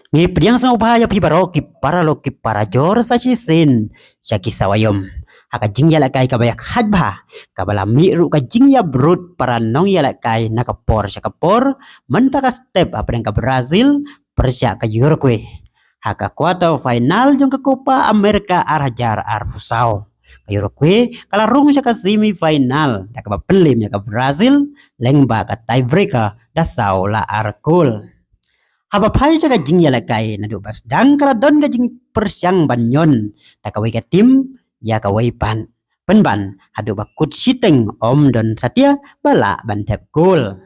Ngi pediang sa upaya pi baroki para loki para jor sa sin syaki sawayom. Haka jing yala kai kabayak hajba kabala miru ka jing ya brut para nong yala kai nakapor syakapor mentaka step apa yang ka Brazil persya ka Uruguay. Haka kuarter final jong ka Copa America arhajar arpusau. Ka Uruguay kalarung syaka semi final da ka pelim ya ka Brazil lengba ka tiebreaker da saula arkul. Haba pai jaga jing yala kai na do bas dang kala don ga jing persyang banyon da kawai ka tim ya kawai pan penban hadu bakut siteng om don satia bala ban tep gol.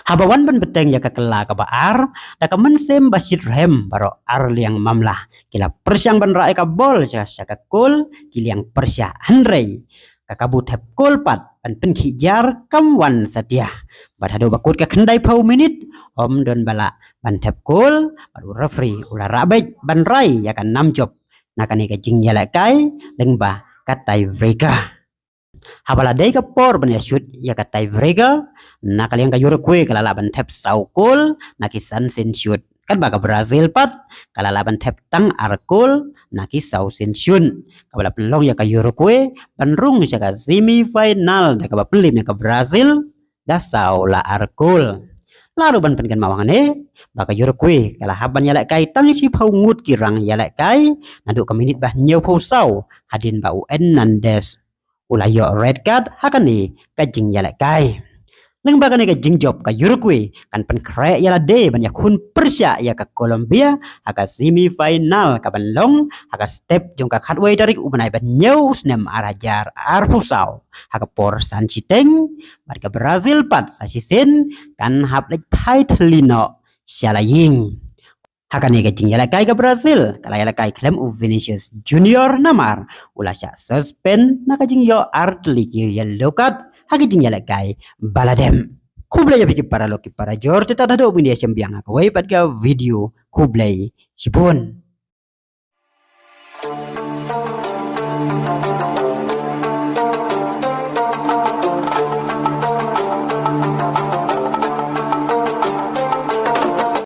Haba wan ban beteng ya ka kela ka baar da ka mensem basit rem baro ar liang mamlah kila persyang ban rae ka bol syaka gol kiliang persya hanrei kakabut tep gol pat ban pen khijar kam wan satia bad hadu bakut ka kendai pau minit om don bala ban tep gol baru referee ulah rabek ban rai ya kan nam job nakani ka jing yala kai lengba katai vreka habala dai ka por ban ya shoot ya katai vreka nakali yang ka Uruguay kala ban tep saukul nakisan sin shoot kan baka Brazil pat kala ban tep tang arkul naki sau sin shun kabala pelong ya ka Uruguay ban rung ya ka semi final da ka pelim ya ka Brazil da sau la arkul. Lalu ban pengen mawangane baka Uruguay kala haban yala kai tang si paungut kirang yala kai nadu ka minit bah nyau pau sau hadin ba UN Nandes ulayo red card hakani kajing yala kai leng baka ni kajing job ka Uruguay kan pen kre yala de ban yakun Persya ya ka Colombia haka semi final ka ban long haka step jong ka khatway dari ubanai ban nyau snem arajar arpusau haka por san chiteng barka Brazil pat sa sisen kan hap lek pai thlino shalaying haka ni kajing yala kai ka Brazil kala yala kai klem u Vinicius Junior namar ula sya suspend na kajing yo ardli yellow card haka jing yala kai baladem kublai ya biki para loki para jor teta dado bundia sembiang ka wai pat ka video kublai sipun